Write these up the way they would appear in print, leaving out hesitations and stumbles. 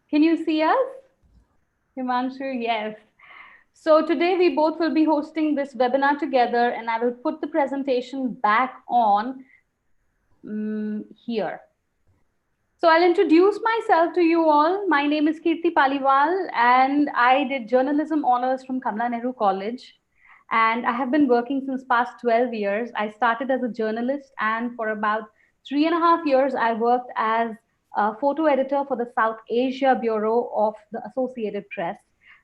Can you see us? Himanshu, yes. So today we both will be hosting this webinar together and I will put the presentation back on here. So I'll introduce myself to you all. My name is Kirti Paliwal and I did journalism honors from Kamala Nehru College. And I have been working since past 12 years. I started as a journalist and for about 3.5 years, I worked as a photo editor for the South Asia Bureau of the Associated Press,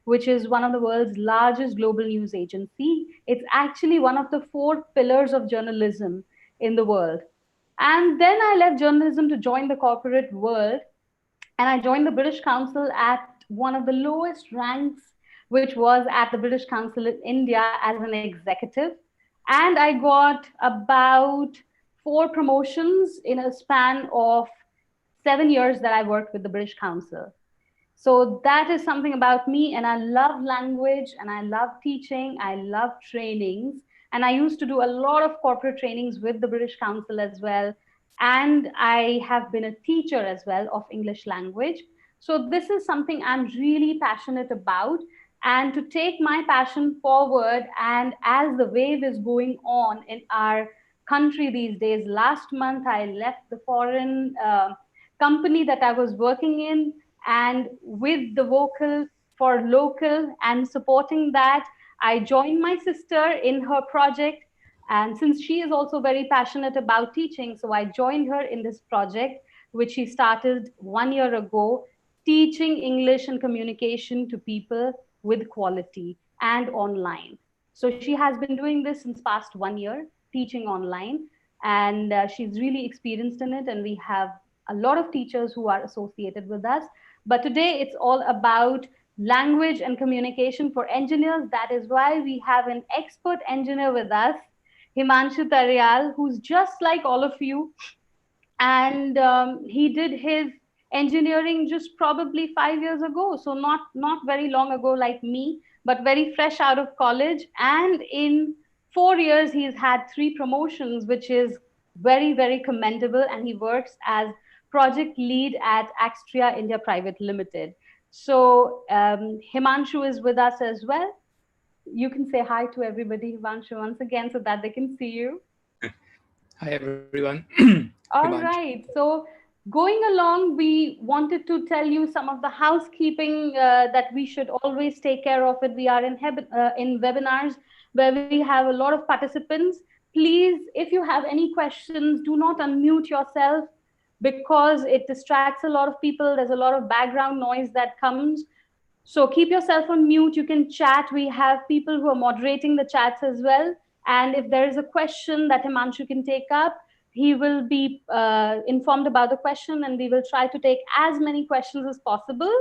which is one of the world's largest global news agency. It's actually one of the four pillars of journalism in the world. And then I left journalism to join the corporate world. And I joined the British Council at one of the lowest ranks, which was at the British Council in India as an executive. And I got about four promotions in a span of 7 years that I worked with the British Council. So that is something about me. And I love language and I love teaching. I love trainings. And I used to do a lot of corporate trainings with the British Council as well. And I have been a teacher as well of English language. So this is something I'm really passionate about. And to take my passion forward, and as the wave is going on in our country these days, last month I left the foreign company that I was working in, and with the vocal for local and supporting that, I joined my sister in her project. And since she is also very passionate about teaching, so I joined her in this project, which she started 1 year ago, teaching English and communication to people with quality and online. So she has been doing this since past 1 year, teaching online, and she's really experienced in it. And we have a lot of teachers who are associated with us. But today it's all about language and communication for engineers. That is why we have an expert engineer with us, Himanshu Taryal, who's just like all of you. And he did his engineering just probably 5 years ago. So not very long ago like me, but very fresh out of college. And in 4 years, he's had three promotions, which is very commendable. And he works as project lead at Axtria India Private Limited. So Himanshu is with us as well. You can say hi to everybody, Himanshu, once again so that they can see you. Hi everyone, All Himanshu. right. So going along, we wanted to tell you some of the housekeeping that we should always take care of it. We are in webinars where we have a lot of participants. Please, if you have any questions, do not unmute yourself because it distracts a lot of people. There's a lot of background noise that comes. So keep yourself on mute. You can chat. We have people who are moderating the chats as well. And if there is a question that Himanshu can take up, he will be informed about the question and we will try to take as many questions as possible.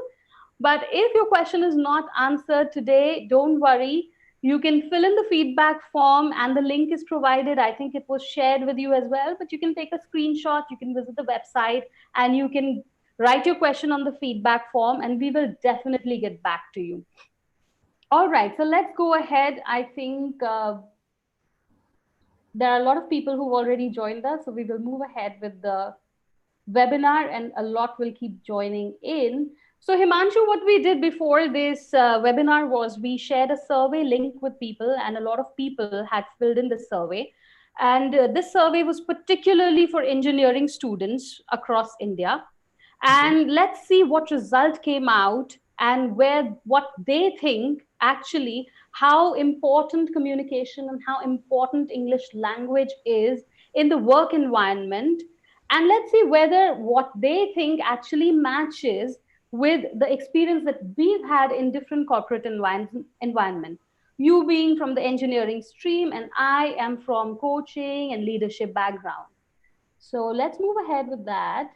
But if your question is not answered today, don't worry. You can fill in the feedback form and the link is provided. I think it was shared with you as well, but you can take a screenshot, you can visit the website, and you can write your question on the feedback form and we will definitely get back to you. All right, so let's go ahead. I think there are a lot of people who've already joined us, so we will move ahead with the webinar and a lot will keep joining in. So Himanshu, what we did before this webinar was we shared a survey link with people and a lot of people had filled in this survey. And this survey was particularly for engineering students across India. Okay. And let's see what result came out and where what they think actually how important communication and how important English language is in the work environment, and let's see whether what they think actually matches with the experience that we've had in different corporate environment. You being from the engineering stream and I am from coaching and leadership background. So let's move ahead with that.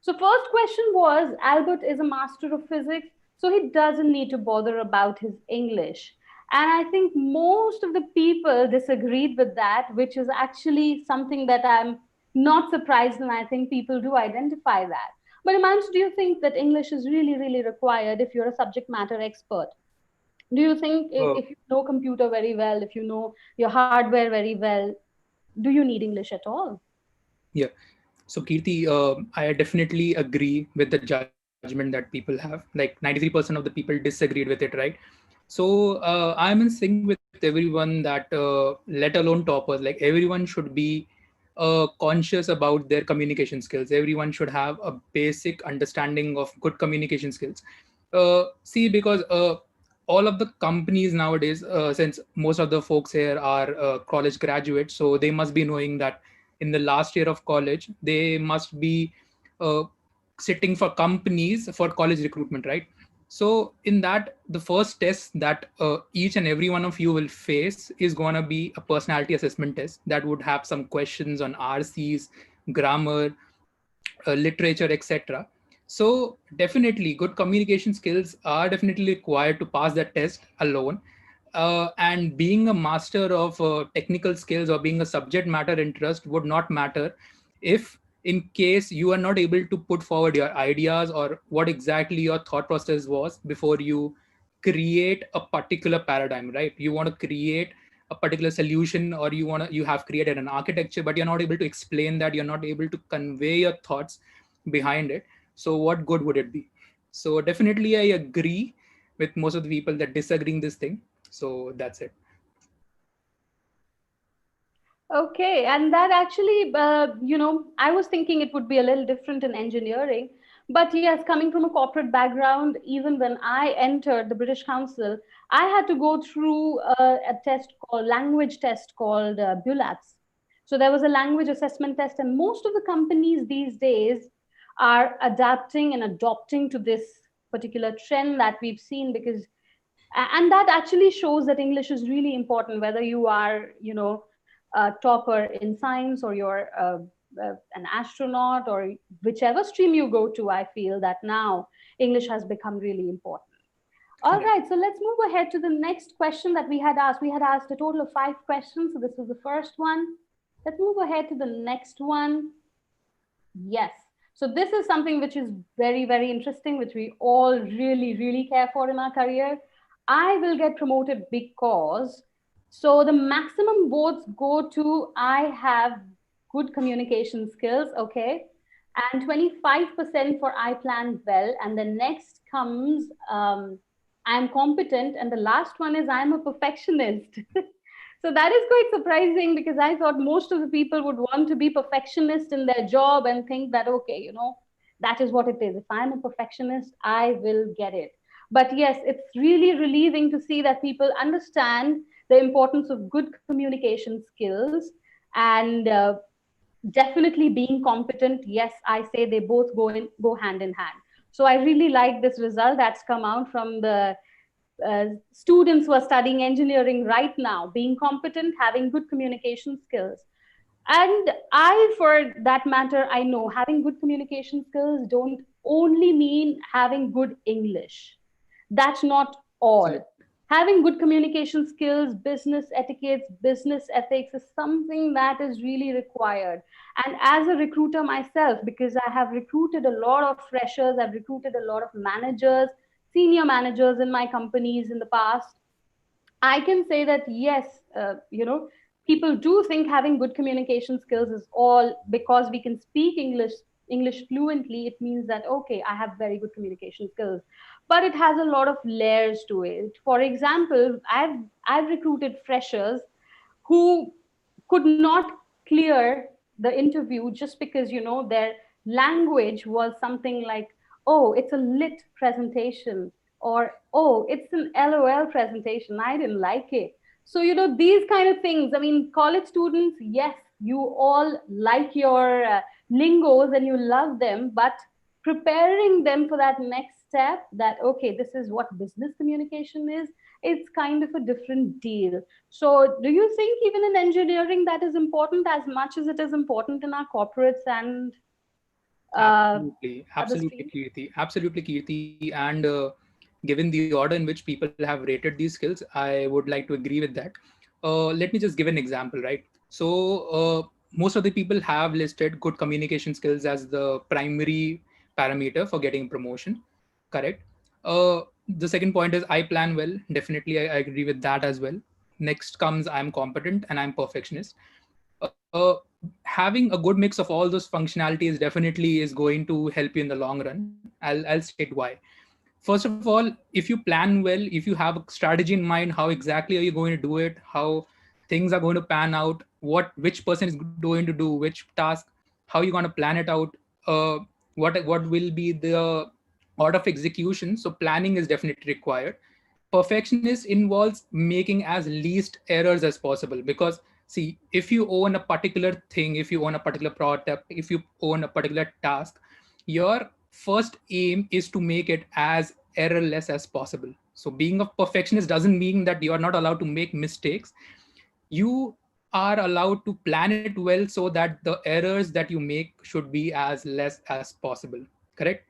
So first question was, Albert is a master of physics, so he doesn't need to bother about his English. And I think most of the people disagreed with that, which is actually something that I'm not surprised, and I think people do identify that. But Imansh, do you think that English is really required if you're a subject matter expert? Do you think Uh, if you know computer very well, if you know your hardware very well, do you need English at all? yeah. So Kirti, I definitely agree with the judgment judgment that people have. Like 93% of the people disagreed with it, right? So I'm in sync with everyone that, let alone toppers, like everyone should be conscious about their communication skills. Everyone should have a basic understanding of good communication skills. See, because all of the companies nowadays, since most of the folks here are college graduates, so they must be knowing that in the last year of college, they must be uh, sitting for companies for college recruitment, right? So in that, the first test that each and every one of you will face is going to be a personality assessment test that would have some questions on RCs, grammar, literature, etc. So definitely good communication skills are definitely required to pass that test alone. And being a master of technical skills or being a subject matter interest would not matter if, in case you are not able to put forward your ideas or what exactly your thought process was before you create a particular paradigm, right? You want to create a particular solution, or you have created an architecture, but you're not able to explain that, you're not able to convey your thoughts behind it. So what good would it be? So definitely I agree with most of the people that disagreeing this thing. So that's it. Okay, and that actually, I was thinking it would be a little different in engineering. But yes, coming from a corporate background, even when I entered the British Council, I had to go through a test called language test called BULATS. So there was a language assessment test, and most of the companies these days are adapting and adopting to this particular trend that we've seen, because and that actually shows that English is really important, whether you are, a topper in science, or you're an astronaut, or whichever stream you go to. I feel that now English has become really important. All Correct. right, so let's move ahead to the next question that we had asked. We had asked a total of 5 questions, so this was the first one. Let's move ahead to the next one. Yes. So this is something which is very, very interesting, which we all really, really care for in our career. I will get promoted because. So the maximum votes go to I have good communication skills, okay? And 25% for I plan well. And the next comes I'm competent. And the last one is I'm a perfectionist. So that is quite surprising, because I thought most of the people would want to be perfectionist in their job and think that, okay, that is what it is. If I'm a perfectionist, I will get it. But yes, it's really relieving to see that people understand the importance of good communication skills, and definitely being competent. Yes, I say they both go hand in hand. So I really like this result that's come out from the students who are studying engineering right now: being competent, having good communication skills. And I, for that matter, I know having good communication skills don't only mean having good English. That's not all. Correct. Having good communication skills, business etiquettes, business ethics is something that is really required. And as a recruiter myself, because I have recruited a lot of freshers, I've recruited a lot of managers, senior managers in my companies in the past, I can say that yes, people do think having good communication skills is all because we can speak English fluently. It means that okay, I have very good communication skills, but it has a lot of layers to it. For example, I've recruited freshers who could not clear the interview just because their language was something like, oh, it's a lit presentation, or oh, it's an LOL presentation, I didn't like it. So these kind of things. I mean, college students, yes, you all like your lingos and you love them, but preparing them for that next step, that okay, this is what business communication is, it's kind of a different deal. So do you think even in engineering that is important as much as it is important in our corporates and uh, Absolutely, other absolutely, streams? Kirti, absolutely, Kirti. And given the order in which people have rated these skills, I would like to agree with that. Let me just give an example, right? So, most of the people have listed good communication skills as the primary parameter for getting promotion. Correct. The second point is I plan well. Definitely, I agree with that as well. Next comes I'm competent and I'm perfectionist. having a good mix of all those functionalities definitely is going to help you in the long run. I'll state why. First of all, if you plan well, if you have a strategy in mind, how exactly are you going to do it, how things are going to pan out, which person is going to do which task, how you're going to plan it out, uh, what will be the order of execution. So planning is definitely required. Perfectionist involves making as least errors as possible, because see, if you own a particular thing, if you own a particular product, if you own a particular task, your first aim is to make it as errorless as possible. So being a perfectionist doesn't mean that you are not allowed to make mistakes. You are allowed to plan it well so that the errors that you make should be as less as possible. Correct?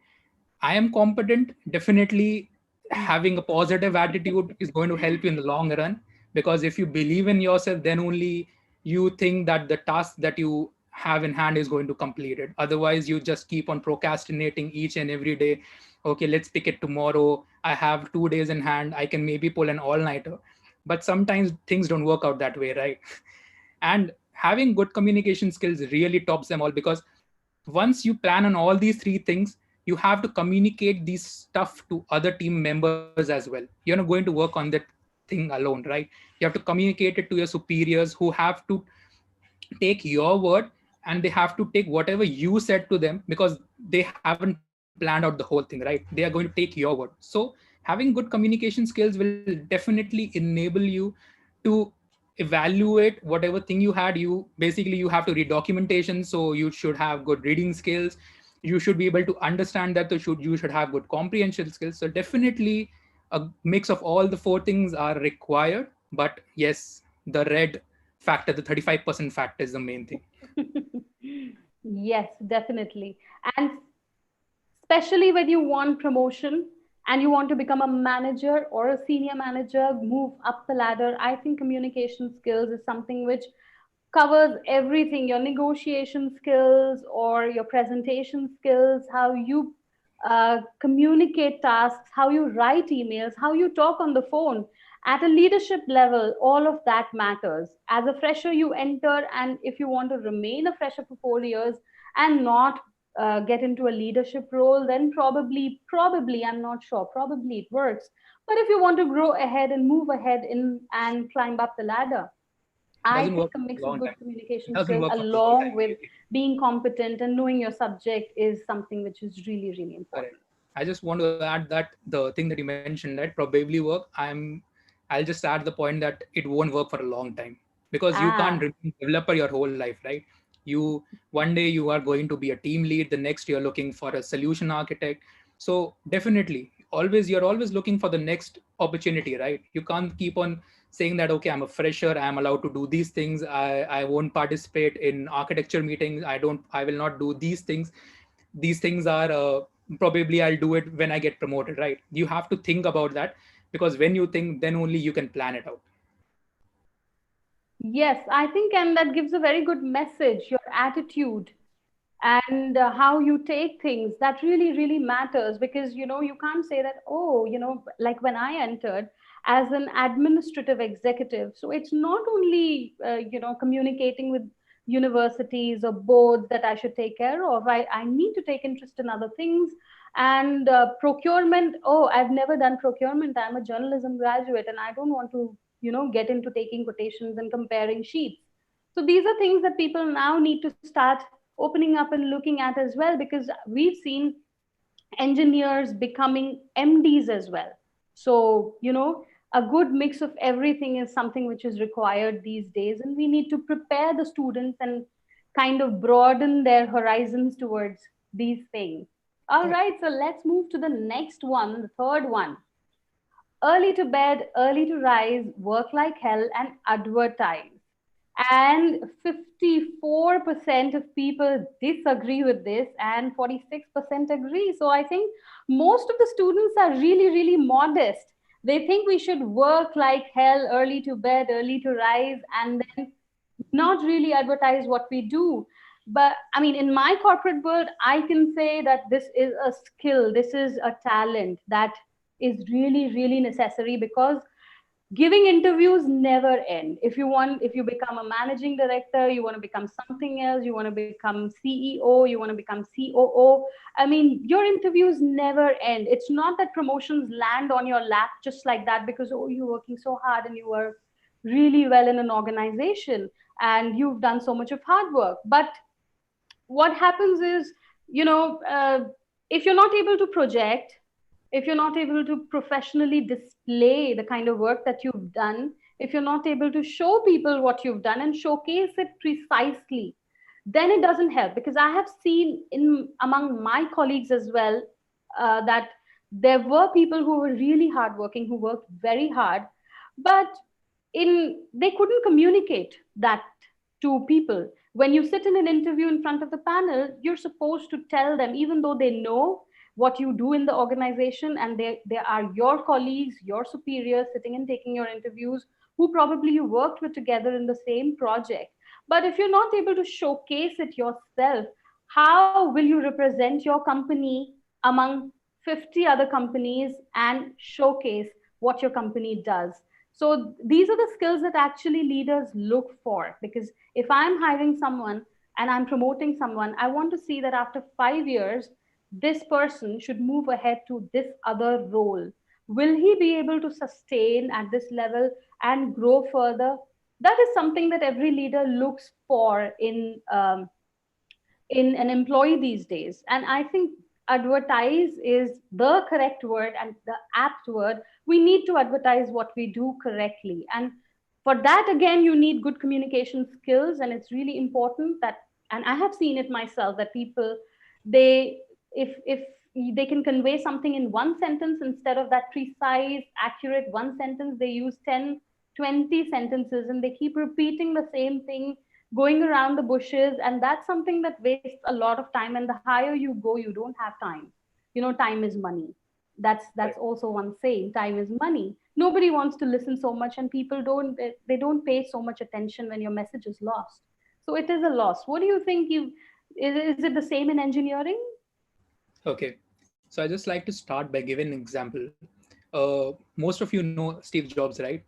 I am competent. Definitely having a positive attitude is going to help you in the long run, because if you believe in yourself, then only you think that the task that you have in hand is going to complete it. Otherwise, you just keep on procrastinating each and every day. Okay, let's pick it tomorrow. I have 2 days in hand. I can maybe pull an all nighter. But sometimes things don't work out that way, right? And having good communication skills really tops them all, because once you plan on all these three things, you have to communicate these stuff to other team members as well. You're not going to work on that thing alone, right? You have to communicate it to your superiors, who have to take your word, and they have to take whatever you said to them, because they haven't planned out the whole thing, right? They are going to take your word. So having good communication skills will definitely enable you to evaluate whatever thing you had. You have to read documentation, so you should have good reading skills. You should be able to understand that. You should have good comprehension skills. So definitely a mix of all the four things are required. But yes, the red factor, the 35% factor, is the main thing. Yes, definitely. And especially when you want promotion and you want to become a manager or a senior manager, move up the ladder, I think communication skills is something which covers everything: your negotiation skills or your presentation skills, how you communicate tasks, how you write emails, how you talk on the phone. At a leadership level, all of that matters. As a fresher, you enter, and if you want to remain a fresher for 4 years and not get into a leadership role, then probably, I'm not sure, probably it works. But if you want to grow ahead and move ahead in and climb up the ladder, I Doesn't think work a for a mix of long good time. communication Doesn't skills work for a long along time, with really. being competent and knowing your subject is something which is really, really Correct. important. I just want to add that the thing that you mentioned, that probably work. I'll just add the point that it won't work for a long time, because you can't Ah, remain developer your whole life, right? You One day you are going to be a team lead. The next you're looking for a solution architect. So definitely, you're always looking for the next opportunity, right? You can't keep on saying that, okay, I'm a fresher, I'm allowed to do these things. I won't participate in architecture meetings. I will not do these things. These things are probably I'll do it when I get promoted, right? You have to think about that, because when you think, then only you can plan it out. yes, I think, and that gives a very good message. Your attitude and how you take things, that really, really matters, because you can't say that, oh, like when I entered as an administrative executive, so it's not only communicating with universities or boards that I should take care of. I need to take interest in other things. And procurement, oh, I've never done procurement. I'm a journalism graduate and I don't want to get into taking quotations and comparing sheets. So these are things that people now need to start opening up and looking at as well, because we've seen engineers becoming MDs as well. So, a good mix of everything is something which is required these days, and we need to prepare the students and kind of broaden their horizons towards these things. All Correct. right, so let's move to the next one, the third one: early to bed, early to rise, work like hell, and advertise. And 54% of people disagree with this, and 46% agree. So I think most of the students are really, really modest. They think we should work like hell, early to bed, early to rise, and then not really advertise what we do. But I mean, in my corporate world, I can say that this is a skill, this is a talent that is really, really necessary, because Giving interviews never end. If you become a managing director, you want to become something else, you want to become CEO, you want to become COO, I mean, your interviews never end. It's not that promotions land on your lap just like that because, oh, you're working so hard and you were really well in an organization and you've done so much of hard work. But what happens is, if you're not able to project, if you're not able to professionally display the kind of work that you've done, if you're not able to show people what you've done and showcase it precisely, then it doesn't help. Because I have seen in among my colleagues as well, that there were people who were really hardworking, who worked very hard, but they couldn't communicate that to people. When you sit in an interview in front of the panel, you're supposed to tell them, even though they know what you do in the organization and they are your colleagues, your superiors sitting and taking your interviews, who probably you worked with together in the same project. But if you're not able to showcase it yourself, how will you represent your company among 50 other companies and showcase what your company does? So these are the skills that actually leaders look for. Because if I'm hiring someone and I'm promoting someone, I want to see that after 5 years, this person should move ahead to this other role. Will he be able to sustain at this level and grow further? That is something that every leader looks for in an employee these days. And I think advertise is the correct word and the apt word. We need to advertise what we do correctly. And for that, again, you need good communication skills. And it's really important that, and I have seen it myself, that people, they, if they can convey something in one sentence, instead of that precise, accurate one sentence, they use 10, 20 sentences and they keep repeating the same thing, going around the bushes. And that's something that wastes a lot of time. And the higher you go, you don't have time. Time is money. That's Right. also one saying, time is money. Nobody wants to listen so much, and people they don't pay so much attention when your message is lost. So it is a loss. What do you think? Is it the same in engineering? Okay. So I just like to start by giving an example. Most of you know Steve Jobs, right?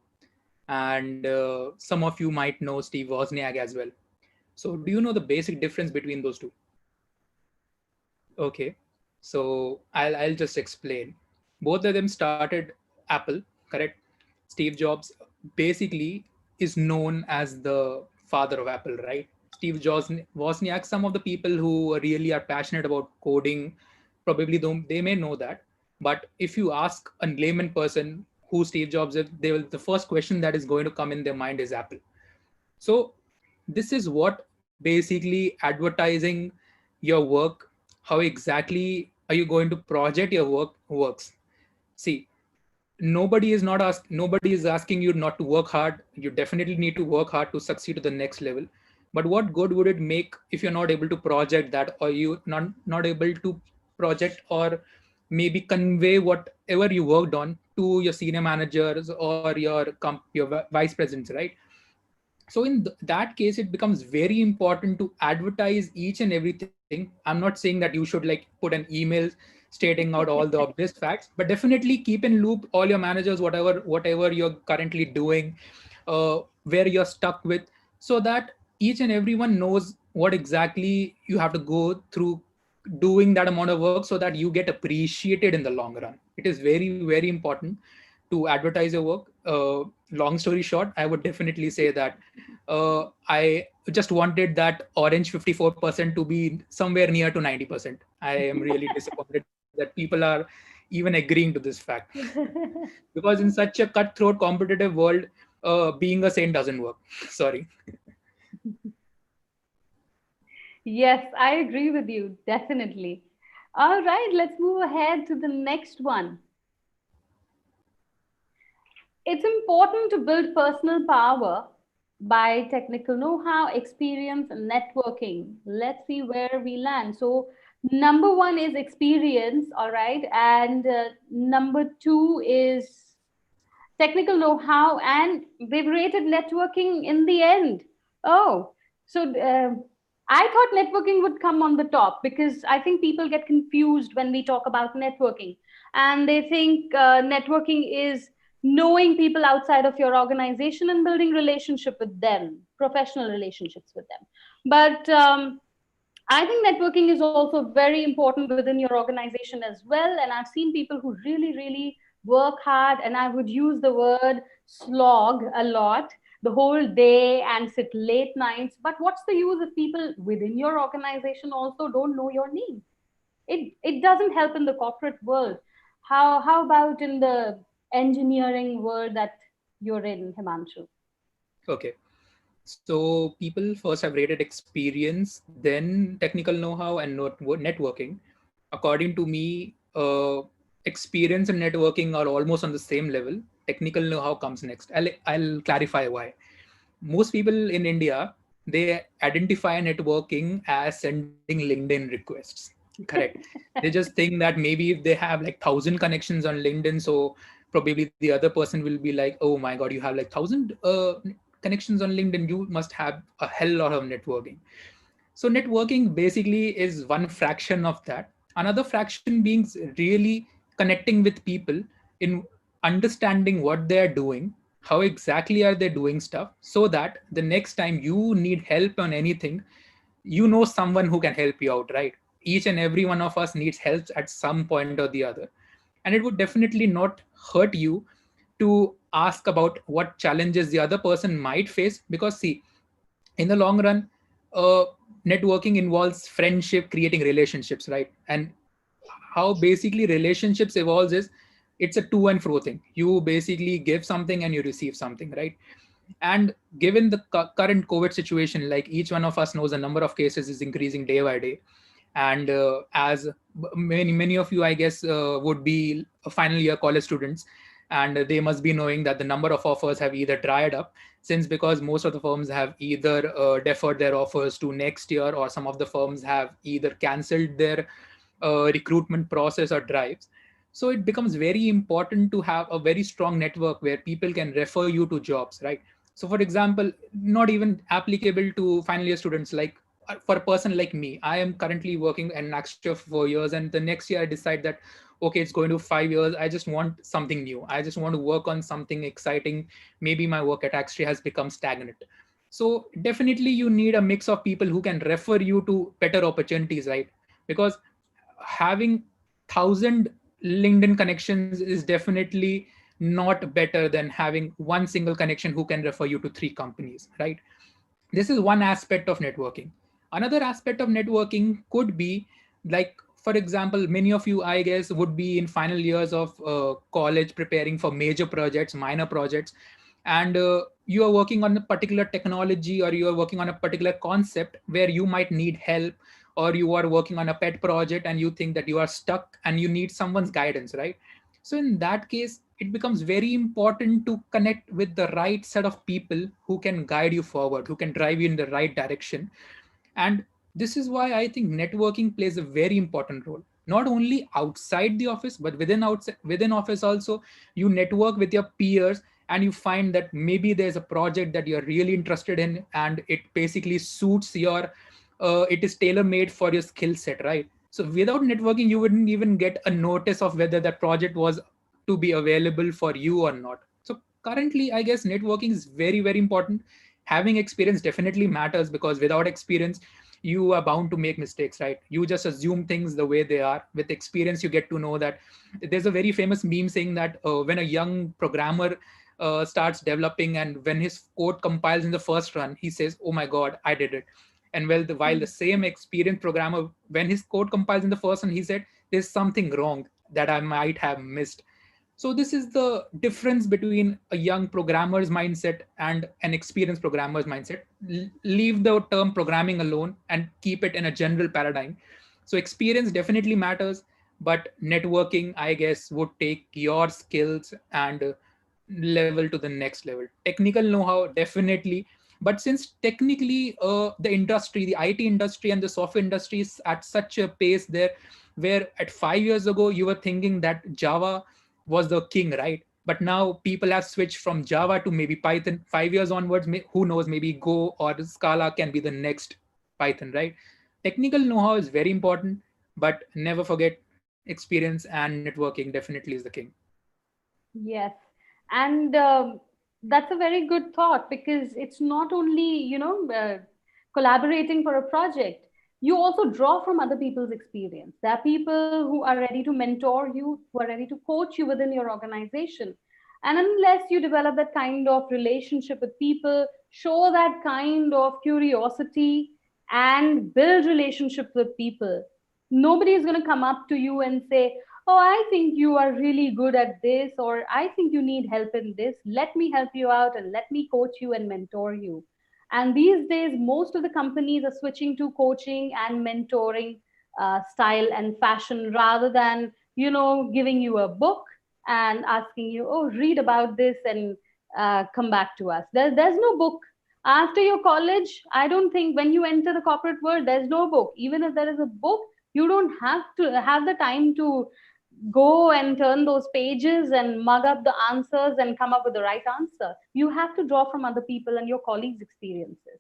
And some of you might know Steve Wozniak as well. So do you know the basic difference between those two? Okay. So I'll just explain. Both of them started Apple, correct? Steve Jobs basically is known as the father of Apple, right? Steve Jobs, Wozniak, some of the people who really are passionate about coding probably don't, they may know that. But if you ask a layman person who Steve Jobs is, they will, the first question that is going to come in their mind is Apple. So this is what basically advertising your work, how exactly are you going to project your work works. See, nobody is asking you not to work hard. You definitely need to work hard to succeed to the next level. But what good would it make if you're not able to project that, or you not able to project or maybe convey whatever you worked on to your senior managers or your vice presidents, right? So in that case, it becomes very important to advertise each and everything. I'm not saying that you should like put an email stating out all the obvious facts, but definitely keep in loop all your managers, whatever you're currently doing, where you're stuck with, so that each and everyone knows what exactly you have to go through doing that amount of work, so that you get appreciated in the long run. It is very, very important to advertise your work. Long story short, I would definitely say that I just wanted that orange 54% to be somewhere near to 90%. I am really disappointed that people are even agreeing to this fact. Because in such a cutthroat competitive world, being a saint doesn't work. Sorry. Yes, I agree with you, definitely. All right, let's move ahead to the next one. It's important to build personal power by technical know-how, experience, and networking. Let's see where we land. So, number one is experience, all right, and number two is technical know-how, and they've rated networking in the end. Oh, so I thought networking would come on the top, because I think people get confused when we talk about networking, and they think networking is knowing people outside of your organization and building relationship with them, professional relationships with them. But I think networking is also very important within your organization as well. And I've seen people who really, really work hard, and I would use the word slog a lot, the whole day and sit late nights. But what's the use if people within your organization also don't know your name? It doesn't help in the corporate world. How about in the engineering world that you're in, Himanshu? Okay. So people first have rated experience, then technical know-how and networking. According to me, experience and networking are almost on the same level. Technical know-how comes next. I'll clarify why. Most people in India, they identify networking as sending LinkedIn requests. Correct. They just think that maybe if they have like 1,000 connections on LinkedIn, so probably the other person will be like, oh my God, you have like 1,000 connections on LinkedIn, you must have a hell lot of networking. So networking basically is one fraction of that. Another fraction being really connecting with people in understanding what they're doing, how exactly are they doing stuff, so that the next time you need help on anything, you know someone who can help you out, right? Each and every one of us needs help at some point or the other. And it would definitely not hurt you to ask about what challenges the other person might face, because see, in the long run, uh, networking involves friendship, creating relationships, right? And how basically relationships evolves is, it's a to and fro thing. You basically give something and you receive something, right? And given the current COVID situation, like each one of us knows, the number of cases is increasing day by day. And as many of you, I guess, would be final year college students, and they must be knowing that the number of offers have either dried up, since because most of the firms have either deferred their offers to next year, or some of the firms have either cancelled their recruitment process or drives. So it becomes very important to have a very strong network where people can refer you to jobs, right? So for example, not even applicable to final year students, like for a person like me, I am currently working in Axtra for 4 years, and the next year I decide that, okay, it's going to 5 years. I just want something new. I just want to work on something exciting. Maybe my work at Axtra has become stagnant. So definitely you need a mix of people who can refer you to better opportunities, right? Because having 1,000 LinkedIn connections is definitely not better than having one single connection who can refer you to three companies, right? This is one aspect of networking. Another aspect of networking could be, like, for example, many of you, I guess, would be in final years of college, preparing for major projects, minor projects, and you are working on a particular technology, or you are working on a particular concept where you might need help, or you are working on a pet project and you think that you are stuck and you need someone's guidance, right? So in that case, it becomes very important to connect with the right set of people who can guide you forward, who can drive you in the right direction. And this is why I think networking plays a very important role, not only outside the office, but within office also. You network with your peers, and you find that maybe there's a project that you're really interested in, and it basically suits your it is tailor made for your skill set, right? So without networking, you wouldn't even get a notice of whether that project was to be available for you or not. So currently, I guess networking is very, very important. Having experience definitely matters, because without experience, you are bound to make mistakes, right? You just assume things the way they are. With experience, you get to know that. There's a very famous meme saying that when a young programmer starts developing, and when his code compiles in the first run, he says, oh my God, I did it. And while the same experienced programmer, when his code compiles in the first run, he said, there's something wrong that I might have missed. So this is the difference between a young programmer's mindset and an experienced programmer's mindset. Leave the term programming alone and keep it in a general paradigm. So experience definitely matters, but networking, I guess, would take your skills and level to the next level. Technical know-how, definitely. But since technically the industry, the IT industry and the software industry is at such a pace there, where at 5 years ago you were thinking that Java was the king, right? But now people have switched from Java to maybe Python. 5 years onwards, who knows, maybe Go or Scala can be the next Python, right? Technical know-how is very important, but never forget experience, and networking definitely is the king. Yes. And that's a very good thought, because it's not only, collaborating for a project. You also draw from other people's experience. There are people who are ready to mentor you, who are ready to coach you within your organization. And unless you develop that kind of relationship with people, show that kind of curiosity, and build relationships with people, nobody is going to come up to you and say, oh, I think you are really good at this, or I think you need help in this. Let me help you out and let me coach you and mentor you. And these days, most of the companies are switching to coaching and mentoring style and fashion, rather than, giving you a book and asking you, oh, read about this and come back to us. There's no book. After your college, I don't think when you enter the corporate world, there's no book. Even if there is a book, you don't have to have the time to go and turn those pages and mug up the answers and come up with the right answer. You have to draw from other people and your colleagues' experiences.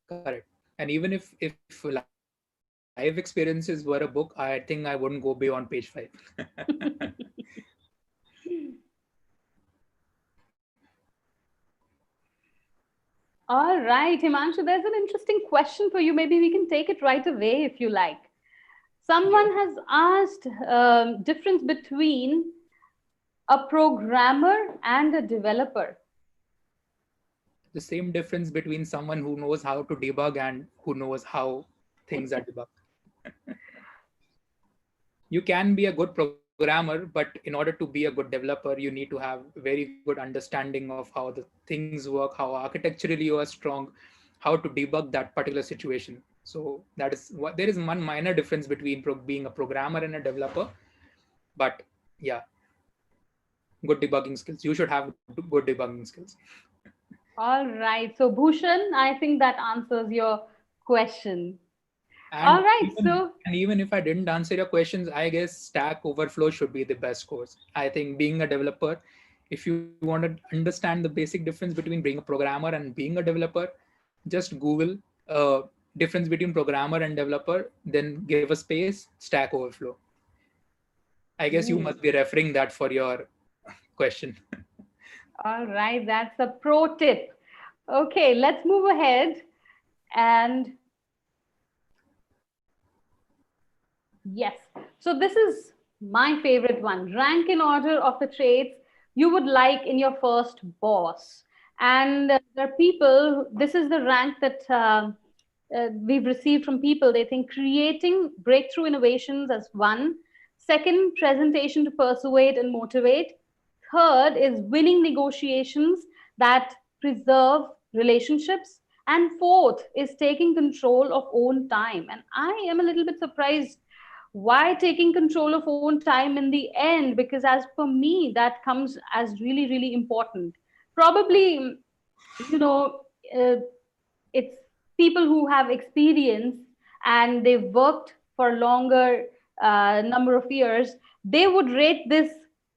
Correct. And even if life experiences were a book, I think I wouldn't go beyond page 5. All right, Himanshu, there's an interesting question for you. Maybe we can take it right away if you like. Yeah. Someone has asked difference between a programmer and a developer. The same difference between someone who knows how to debug and who knows how things are debugged. You can be a good programmer, but in order to be a good developer, you need to have very good understanding of how the things work, how architecturally you are strong, how to debug that particular situation. So that is what there is one minor difference between being a programmer and a developer. But yeah, good debugging skills. You should have good debugging skills. All right. So, Bhushan, I think that answers your question. All And right. even So, and even if I didn't answer your questions, I guess Stack Overflow should be the best course. I think being a developer, if you want to understand the basic difference between being a programmer and being a developer, just Google difference between programmer and developer, then give a space, Stack Overflow. I guess you hmm, must be referring that for your question. all right. That's a pro tip. Okay. Let's move ahead. And yes. So this is my favorite one. Rank in order of the traits you would like in your first boss. And there are people, this is the rank that we've received from people. They think creating breakthrough innovations as one, second, presentation to persuade and motivate, third is winning negotiations that preserve relationships, and fourth is taking control of own time. And I am a little bit surprised why taking control of own time in the end, because as per me that comes as really really important. Probably, you know uh, it's people who have experience and they've worked for longer number of years, they would rate this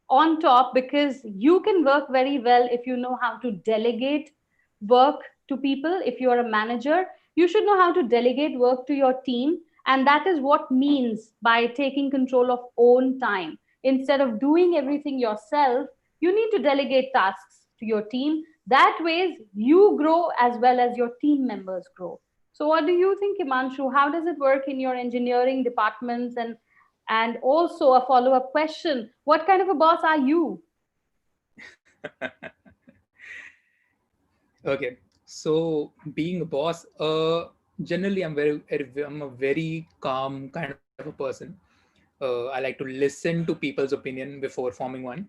on top, because you can work very well if you know how to delegate work to people. If you are a manager, you should know how to delegate work to your team, and that is what means by taking control of own time. Instead of doing everything yourself, you need to delegate tasks to your team. That ways you grow as well as your team members grow. So what do you think, Imanshu? How does it work in your engineering departments? And also a follow-up question, what kind of a boss are you? Okay, so being a boss, generally I'm a very calm kind of a person. I like to listen to people's opinion before forming one.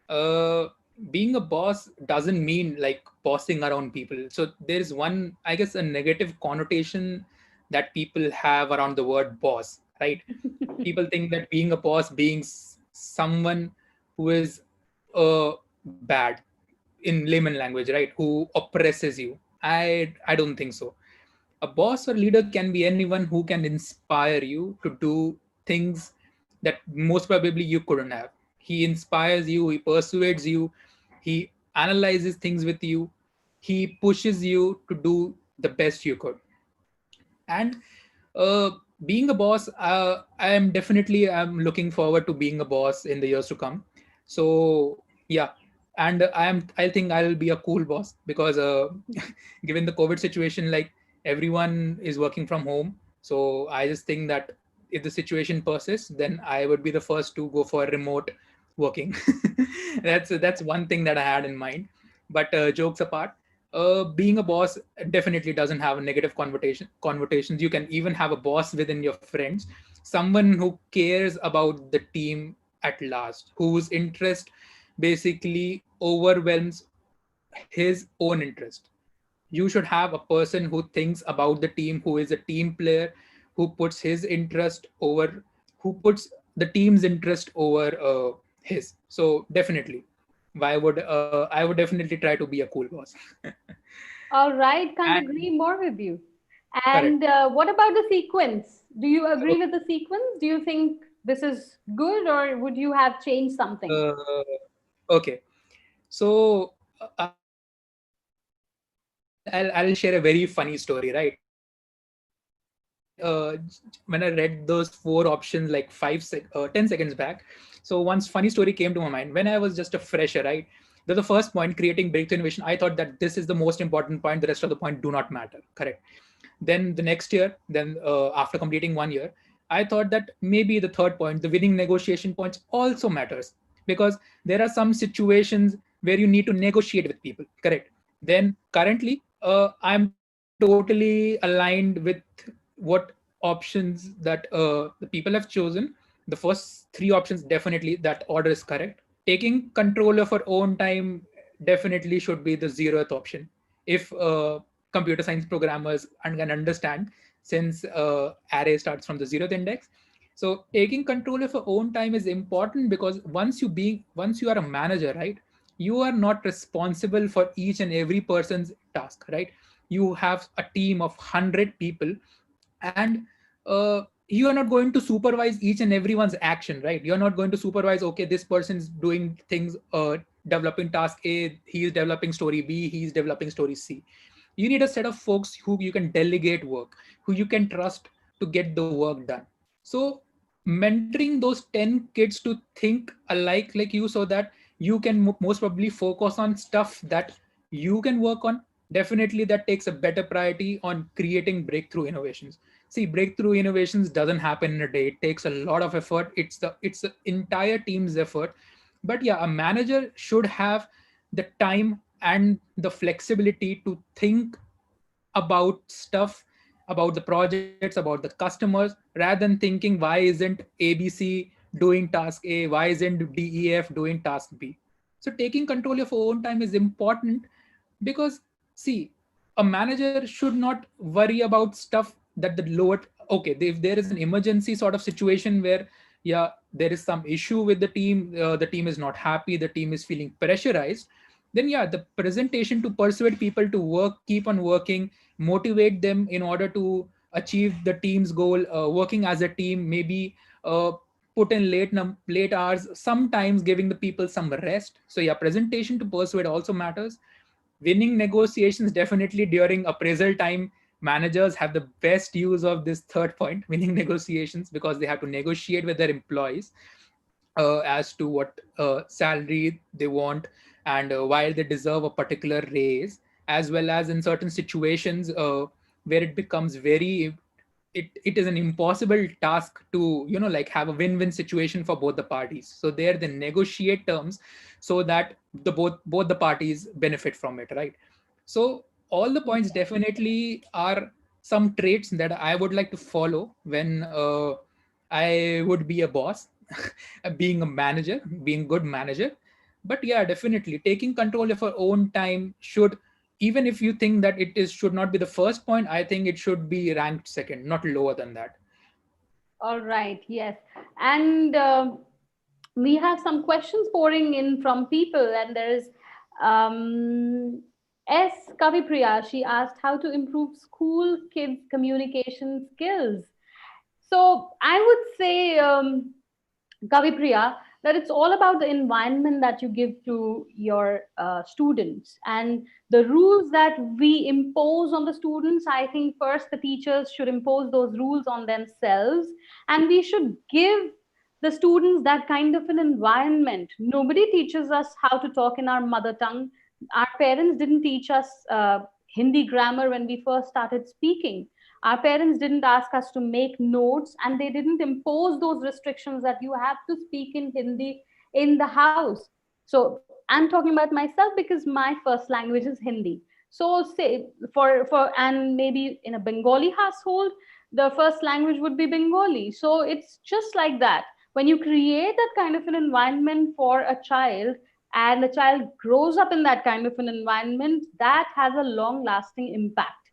uh, Being a boss doesn't mean like bossing around people. So there's one, I guess, a negative connotation that people have around the word boss, right? People think that being a boss being someone who is bad, in layman language, right? Who oppresses you. I don't think so. A boss or leader can be anyone who can inspire you to do things that most probably you couldn't have. He inspires you, he persuades you, he analyzes things with you, he pushes you to do the best you could. And uh, being a boss, I'm looking forward to being a boss in the years to come. So yeah, And I think I'll be a cool boss because given the COVID situation, like everyone is working from home, so I just think that if the situation persists, then I would be the first to go for remote working. That's one thing that I had in mind. But jokes apart, being a boss definitely doesn't have a negative connotations. You can even have a boss within your friends, someone who cares about the team at last, whose interest basically overwhelms his own interest. You should have a person who thinks about the team, who is a team player, who puts his interest over, who puts the team's interest over his. So definitely, I would definitely try to be a cool boss. All right, can't And agree more with you. And correct. what about the sequence? Do you agree Okay. with the sequence? Do you think this is good, or would you have changed something? Uh, okay. So I'll share a very funny story, right? When I read those four options like 10 seconds back, so once funny story came to my mind when I was just a fresher, right? The first point, creating breakthrough innovation, I thought that this is the most important point. The rest of the point do not matter. Correct. Then the next year, then after completing 1 year, I thought that maybe the third point, the winning negotiation points, also matters because there are some situations where you need to negotiate with people. Correct. Then currently, I'm totally aligned with what options that the people have chosen. The first three options, definitely that order is correct. Taking control of our own time definitely should be the zeroth option. If computer science programmers and can understand, since array starts from the zeroth index, so taking control of your own time is important because once you are a manager, right, you are not responsible for each and every person's task, right? You have a team of 100 people, and you are not going to supervise each and everyone's action, right? You're not going to supervise, okay, this person's doing things, developing task A, he is developing story B, he's developing story C. You need a set of folks who you can delegate work, who you can trust to get the work done. So mentoring those 10 kids to think alike like you, so that you can most probably focus on stuff that you can work on, definitely that takes a better priority on creating breakthrough innovations. See, breakthrough innovations doesn't happen in a day. It takes a lot of effort. It's the entire team's effort. But yeah, a manager should have the time and the flexibility to think about stuff, about the projects, about the customers, rather than thinking why isn't ABC doing task A, why isn't DEF doing task B. So taking control of your own time is important because, see, a manager should not worry about stuff that the lower, okay, if there is an emergency sort of situation where, yeah, there is some issue with the team is not happy, the team is feeling pressurized, then yeah, the presentation to persuade people to work, keep on working, motivate them in order to achieve the team's goal, working as a team, maybe put in late hours, sometimes giving the people some rest. So yeah, presentation to persuade also matters. Winning negotiations, definitely during appraisal time, managers have the best use of this third point, winning negotiations, because they have to negotiate with their employees as to what salary they want, and why they deserve a particular raise, as well as in certain situations where it becomes very, it is an impossible task to, like, have a win-win situation for both the parties. So there they negotiate terms so that both the parties benefit from it, right? So all the points definitely are some traits that I would like to follow when I would be a boss, being a manager, being good manager. But yeah, definitely taking control of our own time should, even if you think that it is should not be the first point, I think it should be ranked second, not lower than that. All right, yes. And we have some questions pouring in from people, and there's um, S. Kavipriya. She asked how to improve school kids' communication skills. So I would say, Kavipriya, that it's all about the environment that you give to your students and the rules that we impose on the students. I think first the teachers should impose those rules on themselves, and we should give the students that kind of an environment. Nobody teaches us how to talk in our mother tongue. Our parents didn't teach us Hindi grammar when we first started speaking. Our parents didn't ask us to make notes, and they didn't impose those restrictions that you have to speak in Hindi in the house. So I'm talking about myself because my first language is Hindi. So say and maybe in a Bengali household, the first language would be Bengali. So it's just like that. When you create that kind of an environment for a child, and the child grows up in that kind of an environment, that has a long lasting impact.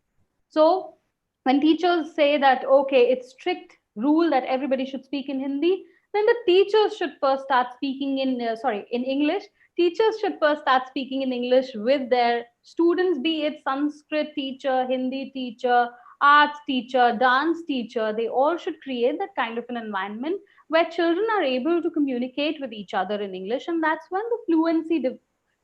So when teachers say that, okay, it's strict rule that everybody should speak in Hindi, then the teachers should first start speaking in English. Teachers should first start speaking in English with their students, be it Sanskrit teacher, Hindi teacher, arts teacher, dance teacher. They all should create that kind of an environment where children are able to communicate with each other in English, and that's when the fluency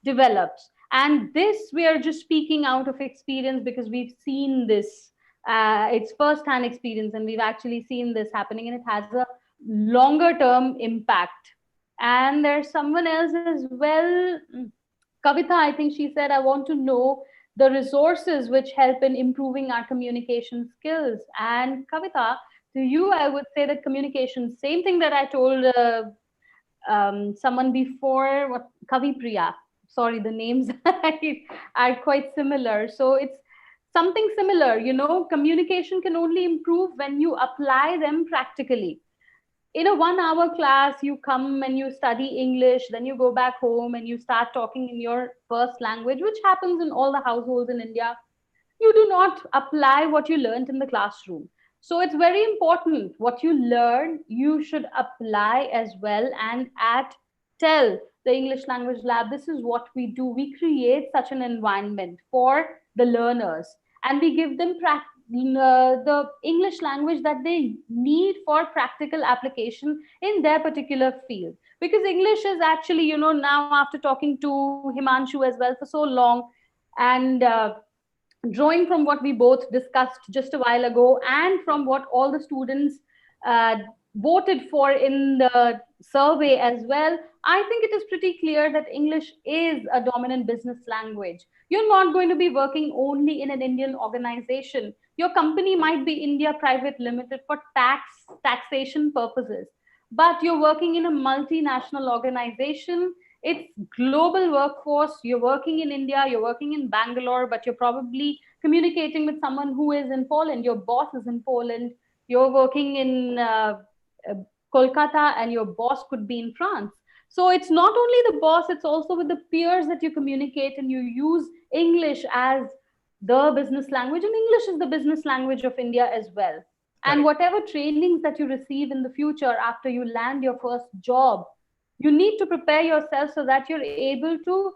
develops. And this, we are just speaking out of experience because we've seen this. It's first hand experience, and we've actually seen this happening, and it has a longer term impact. And there's someone else as well, Kavita, I think she said, I want to know the resources which help in improving our communication skills. And Kavita, to you, I would say that communication, same thing that I told someone before, what, Kavi Priya. Sorry, the names are quite similar. So it's something similar. Communication can only improve when you apply them practically. In a 1 hour class, you come and you study English, then you go back home and you start talking in your first language, which happens in all the households in India. You do not apply what you learned in the classroom. So it's very important what you learn, you should apply as well. And at Tell, the English Language Lab, this is what we do. We create such an environment for the learners, and we give them the English language that they need for practical application in their particular field. Because English is actually, now after talking to Himanshu as well for so long, and drawing from what we both discussed just a while ago, and from what all the students uh, voted for in the survey as well, I think it is pretty clear that English is a dominant business language. You're not going to be working only in an Indian organization. Your company might be India Private Limited for taxation purposes, but you're working in a multinational organization. It's global workforce. You're working in India, you're working in Bangalore, but you're probably communicating with someone who is in Poland. Your boss is in Poland. You're working in uh, Kolkata, and your boss could be in France. So it's not only the boss, it's also with the peers that you communicate, and you use English as the business language, and English is the business language of India as well. And Correct. whatever trainings that you receive in the future after you land your first job, you need to prepare yourself so that you're able to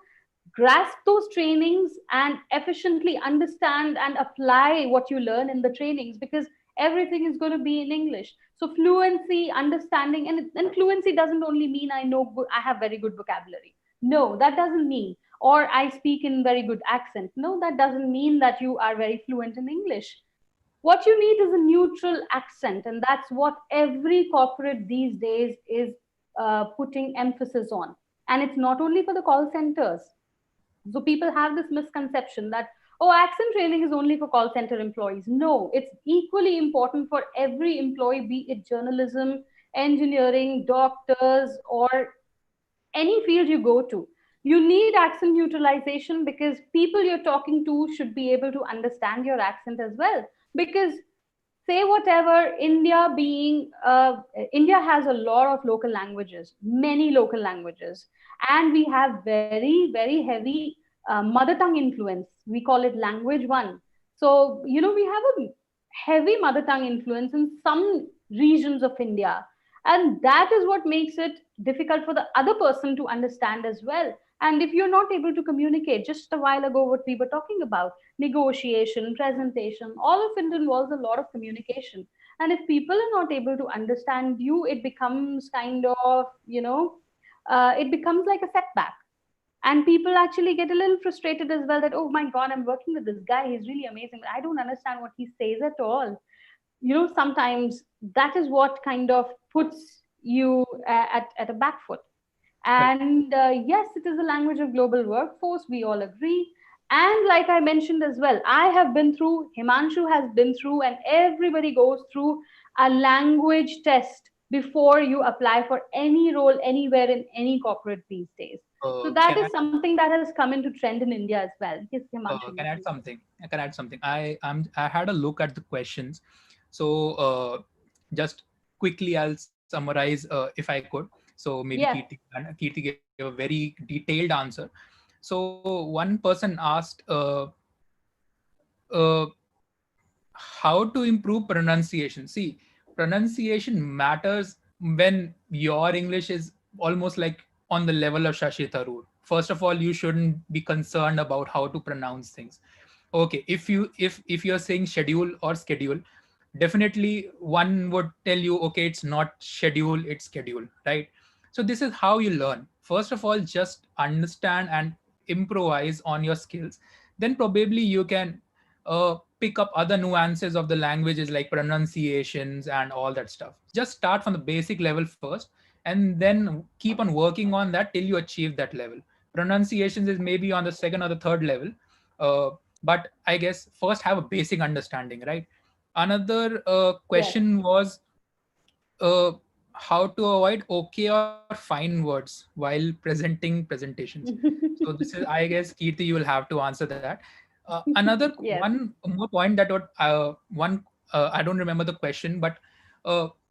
grasp those trainings and efficiently understand and apply what you learn in the trainings, because everything is going to be in English. So fluency, understanding, and fluency doesn't only mean I have very good vocabulary. No, that doesn't mean, or I speak in very good accent. No, that doesn't mean that you are very fluent in English. What you need is a neutral accent, and that's what every corporate these days is putting emphasis on. And it's not only for the call centers. So people have this misconception that, oh, accent training is only for call center employees. No, it's equally important for every employee, be it journalism, engineering, doctors, or any field you go to. You need accent neutralization, because people you're talking to should be able to understand your accent as well. Because say whatever, India has a lot of local languages, many local languages, and we have very, very heavy mother tongue influence. We call it language one. So we have a heavy mother tongue influence in some regions of India, and that is what makes it difficult for the other person to understand as well. And if you're not able to communicate, just a while ago what we were talking about, negotiation, presentation, all of it involves a lot of communication. And if people are not able to understand you, it becomes kind of, it becomes like a setback. And people actually get a little frustrated as well, that, oh my God, I'm working with this guy. He's really amazing, but I don't understand what he says at all. Sometimes that is what kind of puts you at a back foot. Correct. And yes, it is a language of global workforce. We all agree. And like I mentioned as well, I have been through, Himanshu has been through, and everybody goes through a language test before you apply for any role anywhere in any corporate these days. So that Can is something that has come into trend in India as well. Yes, Himanshu, you can I can add go. something? I can add something. I had a look at the questions, so just quickly I'll summarize if I could. So maybe Yes. Kirti gave a very detailed answer. So one person asked, uh, how to improve pronunciation. See, pronunciation matters when your English is almost like on the level of Shashi Tharoor. First of all, you shouldn't be concerned about how to pronounce things. Okay, if you're saying schedule or schedule, definitely one would tell you, okay, it's not schedule, it's schedule, right? So this is how you learn. First of all, just understand and improvise on your skills. Then probably you can pick up other nuances of the languages like pronunciations and all that stuff. Just start from the basic level first, and then keep on working on that till you achieve that level. Pronunciations is maybe on the second or the third level, uh, but I guess first have a basic understanding, right? Another Yes. question was, uh, how to avoid okay or fine words while presenting presentations. So this is, I guess, Kirti, you will have to answer that. Another Yes. one more point that what one I don't remember the question, but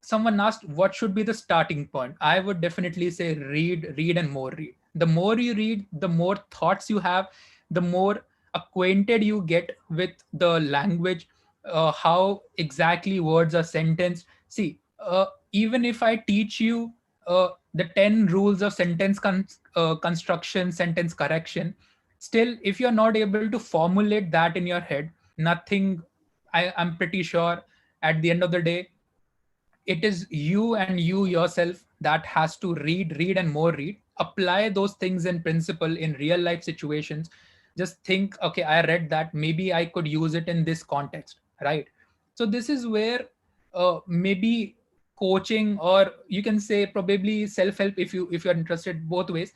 someone asked what should be the starting point. I would definitely say read, read, and more read. The more you read, the more thoughts you have, the more acquainted you get with the language, how exactly words are sentenced. See, even if I teach you the 10 rules of sentence construction, sentence correction, still, if you're not able to formulate that in your head, nothing, I'm pretty sure at the end of the day, it is you and you yourself that has to read, read, and more read, apply those things in principle in real life situations. Just think, okay, I read that, maybe I could use it in this context, right? So this is where maybe coaching, or you can say probably self-help, if you're interested, both ways.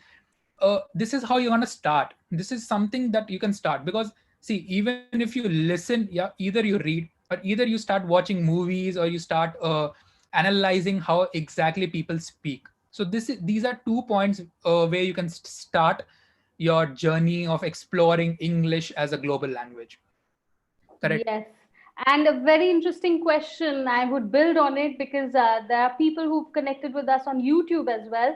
This is how you're going to start. This is something that you can start, because see, even if you listen, yeah, either you read, or either you start watching movies, or you start analyzing how exactly people speak. So these are 2 points where you can start your journey of exploring English as a global language. Correct. Yes. And a very interesting question. I would build on it because there are people who've connected with us on YouTube as well.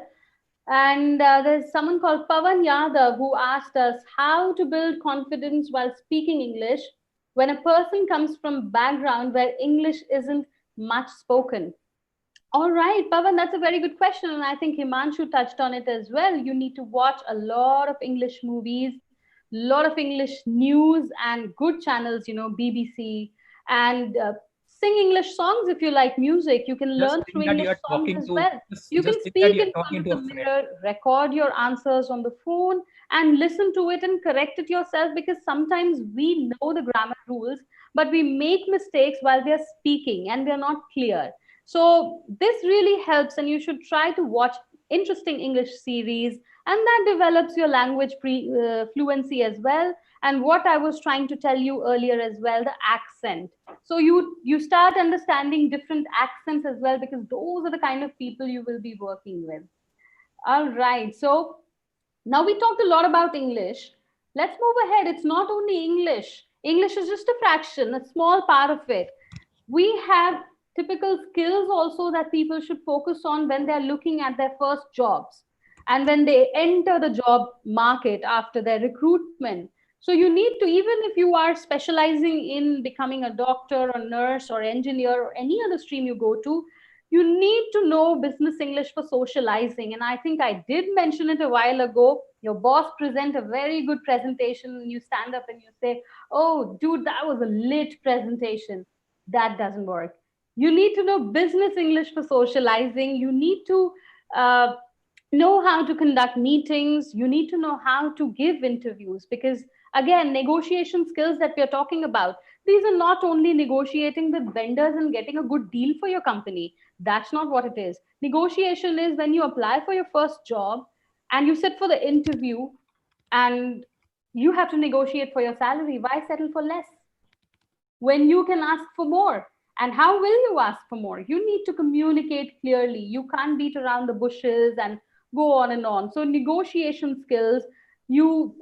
And there's someone called Pavan Yadav who asked us how to build confidence while speaking English when a person comes from background where English isn't much spoken. All right, Pavan, that's a very good question. And I think Himanshu touched on it as well. You need to watch a lot of English movies, a lot of English news, and good channels, BBC, and sing English songs if you like music. You can Just learn through think that English you're songs talking as to well. You can just think that speak you're in front talking of to the a friend. mirror, record your answers on the phone, and listen to it and correct it yourself because sometimes we know the grammar rules, but we make mistakes while we are speaking and we are not clear. So this really helps, and you should try to watch interesting English series, and that develops your language fluency as well. And what I was trying to tell you earlier as well, the accent. So you start understanding different accents as well because those are the kind of people you will be working with. All right. So now we talked a lot about English. Let's move ahead. It's not only English. English is just a fraction, a small part of it. We have typical skills also that people should focus on when they're looking at their first jobs and when they enter the job market after their recruitment. So you need to, even if you are specializing in becoming a doctor or nurse or engineer or any other stream you go to, you need to know business English for socializing. And I think I did mention it a while ago. Your boss present a very good presentation and you stand up and you say, oh dude, that was a lit presentation. That doesn't work. You need to know business English for socializing. You need to uh, know how to conduct meetings. You need to know how to give interviews because, again, negotiation skills that we're talking about. These are not only negotiating with vendors and getting a good deal for your company. That's not what it is. Negotiation is when you apply for your first job and you sit for the interview and you have to negotiate for your salary. Why settle for less when you can ask for more? And how will you ask for more? You need to communicate clearly. You can't beat around the bushes and go on and on. So negotiation skills, you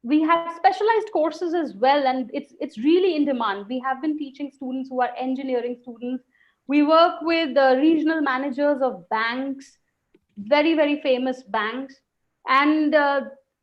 we have specialized courses as well, and it's really in demand. We have been teaching students who are engineering students. We work with the regional managers of banks, very, very famous banks. And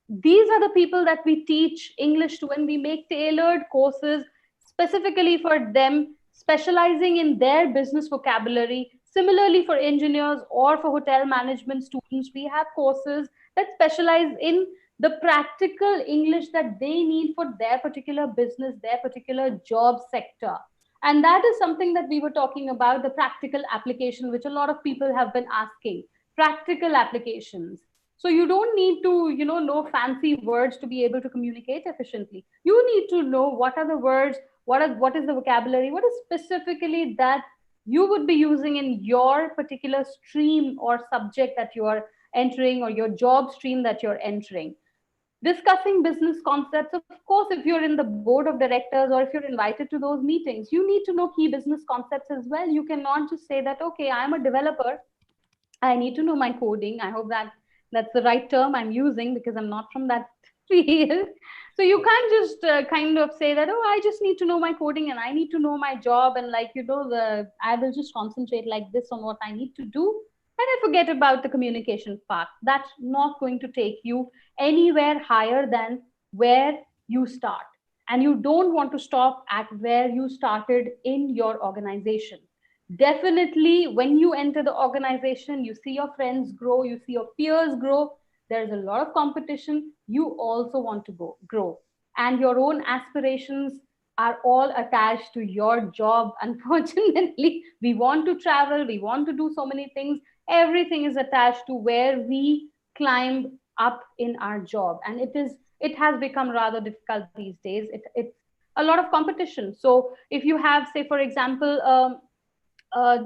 these are the people that we teach English to, and we make tailored courses specifically for them, specializing in their business vocabulary. Similarly, for engineers or for hotel management students, we have courses that specialize in the practical English that they need for their particular business, their particular job sector. And that is something that we were talking about, the practical application, which a lot of people have been asking. Practical applications. So you don't need to, know fancy words to be able to communicate efficiently. You need to know what are the words, what is the vocabulary, what is specifically that you would be using in your particular stream or subject that you are entering, or your job stream that you're entering. Discussing business concepts. Of course, if you're in the board of directors or if you're invited to those meetings, you need to know key business concepts as well. You cannot just say that, okay, I'm a developer, I need to know my coding. I hope that that's the right term I'm using, because I'm not from that field. So you can't just kind of say that, oh, I just need to know my coding and I need to know my job, and like, I will just concentrate like this on what I need to do, and I forget about the communication part. That's not going to take you anywhere higher than where you start. And you don't want to stop at where you started in your organization. Definitely, when you enter the organization, you see your friends grow, you see your peers grow, there's a lot of competition. You also want to grow, and your own aspirations are all attached to your job. Unfortunately, we want to travel, we want to do so many things. Everything is attached to where we climb up in our job, and it has become rather difficult these days. It's a lot of competition. So if you have, say for example, uh,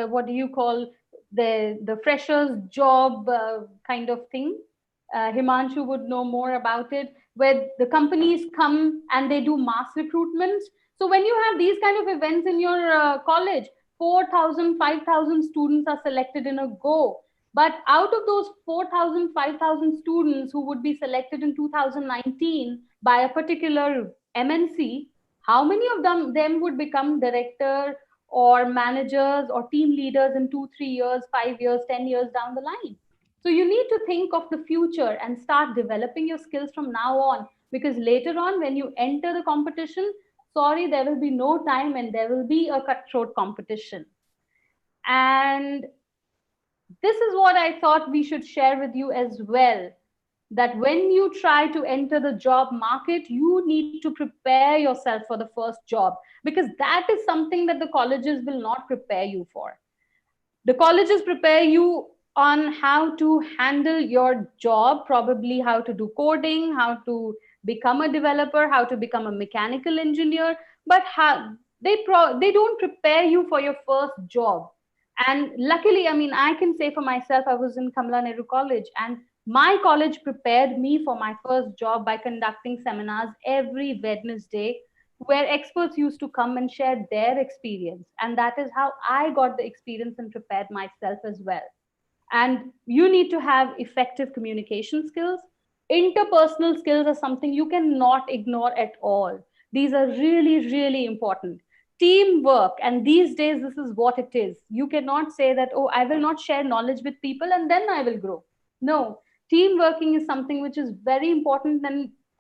what do you call, the freshers job kind of thing. Himanshu would know more about it, where the companies come and they do mass recruitment. So when you have these kind of events in your college, 4,000, 5,000 students are selected in a go. But out of those 4,000, 5,000 students who would be selected in 2019 by a particular MNC, how many of them would become director or managers or team leaders in 2, 3 years, 5 years, 10 years down the line? So you need to think of the future and start developing your skills from now on, because later on, when you enter the competition, sorry, there will be no time and there will be a cutthroat competition. And this is what I thought we should share with you as well, that when you try to enter the job market, you need to prepare yourself for the first job, because that is something that the colleges will not prepare you for. The colleges prepare you on how to handle your job, probably how to do coding, how to become a developer, how to become a mechanical engineer, but they don't prepare you for your first job. And luckily, I mean, I can say for myself, I was in Kamala Nehru College, and my college prepared me for my first job by conducting seminars every Wednesday, where experts used to come and share their experience. And that is how I got the experience and prepared myself as well. And you need to have effective communication skills. Interpersonal skills are something you cannot ignore at all. These are really, really important. Teamwork, and these days, this is what it is. You cannot say that, oh, I will not share knowledge with people and then I will grow. No, team working is something which is very important,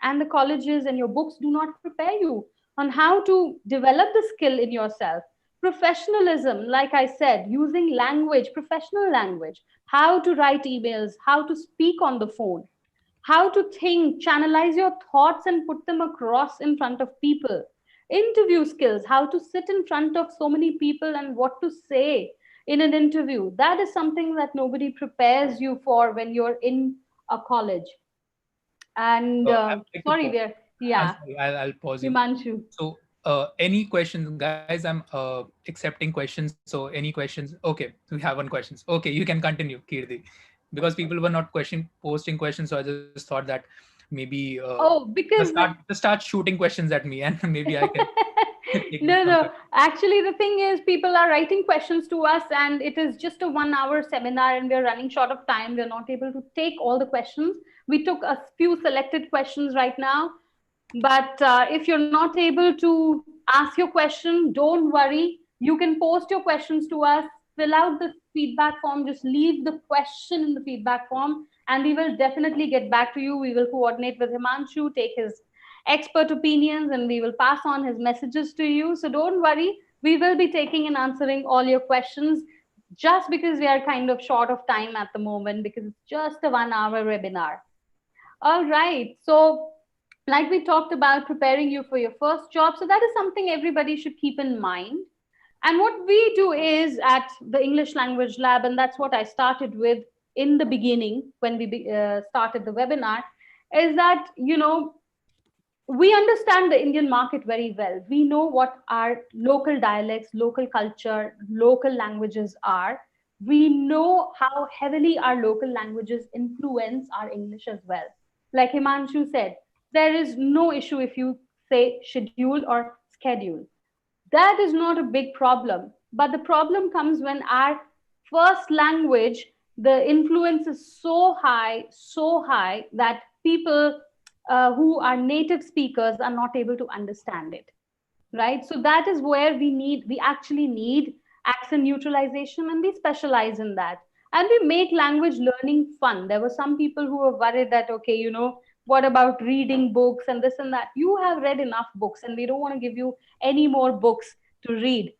and the colleges and your books do not prepare you on how to develop the skill in yourself. Professionalism, like I said, using language, professional language, how to write emails, how to speak on the phone, how to think, channelize your thoughts and put them across in front of people. Interview skills, how to sit in front of so many people and what to say in an interview. That is something that nobody prepares you for when you're in a college. And I would like to sorry, pause. there, yeah, Sorry, I'll pause you. Himanshu. So Any questions, guys? I'm accepting questions. So any questions? Okay, we have one questions. Okay, you can continue, Kirti, because people were not posting questions. So I just thought that maybe Oh, because just start shooting questions at me, and maybe I can take this no, from no. Actually, the thing is, people are writing questions to us, and it is just a 1 hour seminar, and we're running short of time. We're not able to take all the questions. We took a few selected questions right now. But if you're not able to ask your question, don't worry. You can post your questions to us, fill out the feedback form, just leave the question in the feedback form, and we will definitely get back to you. We will coordinate with Himanshu, take his expert opinions, and we will pass on his messages to you. So don't worry. We will be taking and answering all your questions just because we are kind of short of time at the moment because it's just a 1 hour webinar. All right. So, like we talked about preparing you for your first job. So, that is something everybody should keep in mind. And what we do is at the English Language Lab, and that's what I started with in the beginning when we started the webinar, is that, we understand the Indian market very well. We know what our local dialects, local culture, local languages are. We know how heavily our local languages influence our English as well. Like Himanshu said, there is no issue if you say schedule or schedule. That is not a big problem. But the problem comes when our first language, the influence is so high that people who are native speakers are not able to understand it, right? So that is where we actually need accent neutralization, and we specialize in that. And we make language learning fun. There were some people who were worried that, okay, what about reading books and this and that? You have read enough books, and we don't want to give you any more books to read.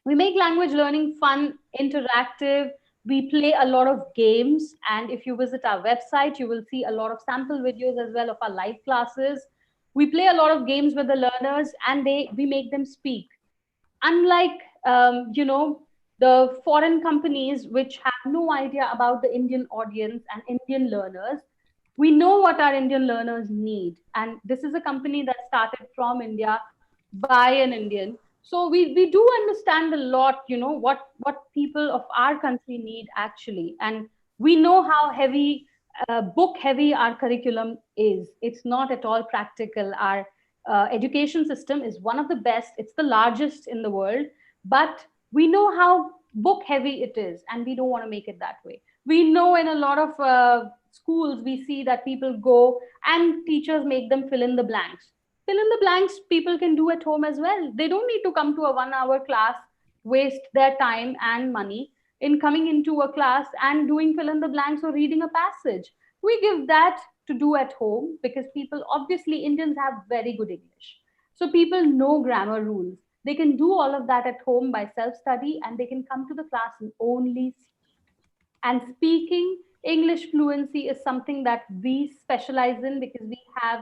We make language learning fun, interactive. We play a lot of games. And if you visit our website, you will see a lot of sample videos as well of our live classes. We play a lot of games with the learners, and we make them speak. Unlike, the foreign companies which have no idea about the Indian audience and Indian learners, we know what our Indian learners need. And this is a company that started from India by an Indian. So we do understand a lot, what people of our country need actually. And we know how heavy, book heavy our curriculum is. It's not at all practical. Our education system is one of the best, it's the largest in the world, but we know how book heavy it is, and we don't want to make it that way. We know in a lot of schools, we see that people go and teachers make them fill in the blanks. Fill in the blanks, people can do at home as well. They don't need to come to a 1 hour class, waste their time and money in coming into a class and doing fill in the blanks or reading a passage. We give that to do at home because people, obviously, Indians have very good English. So people know grammar rules. They can do all of that at home by self study, and they can come to the class and only speak. And speaking English fluency is something that we specialize in because we have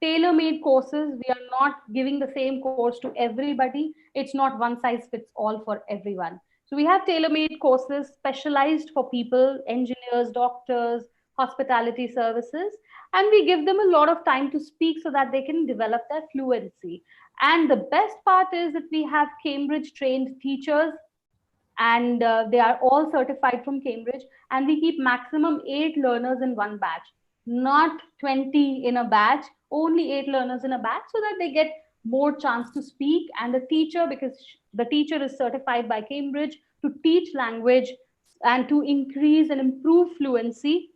tailor made courses. We are not giving the same course to everybody. It's not one size fits all for everyone. So we have tailor made courses specialized for people, engineers, doctors, hospitality services, and we give them a lot of time to speak so that they can develop their fluency. And the best part is that we have Cambridge trained teachers, and they are all certified from Cambridge. And we keep maximum 8 learners in one batch, not 20 in a batch, only 8 learners in a batch, so that they get more chance to speak. And the teacher, because the teacher is certified by Cambridge to teach language and to increase and improve fluency,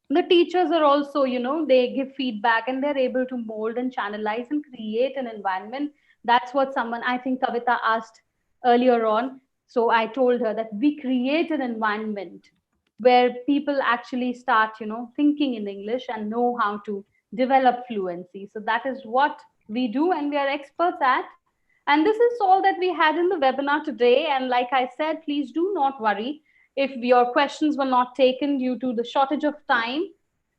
the teachers are also, they give feedback, and they're able to mold and channelize and create an environment. That's what someone, I think Kavita asked earlier on. So I told her that we create an environment where people actually start, thinking in English and know how to develop fluency. So that is what we do, and we are experts at. And this is all that we had in the webinar today. And like I said, please do not worry if your questions were not taken due to the shortage of time.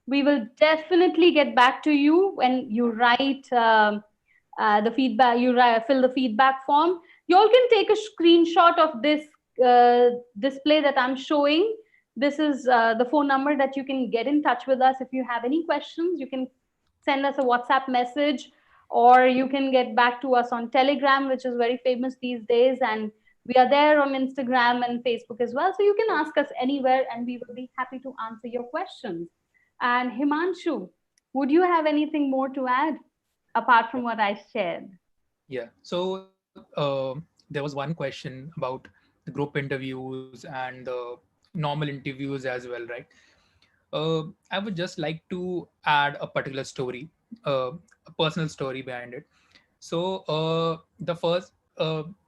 We will definitely get back to you when you write the feedback, fill the feedback form. You all can take a screenshot of this display that I'm showing. This is the phone number that you can get in touch with us. If you have any questions, you can send us a WhatsApp message, or you can get back to us on Telegram, which is very famous these days. And we are there on Instagram and Facebook as well. So you can ask us anywhere and we will be happy to answer your questions. And Himanshu, would you have anything more to add apart from what I shared? Yeah. So there was one question about the group interviews and the normal interviews as well, right? I would just like to add a particular story, a personal story behind it. So the first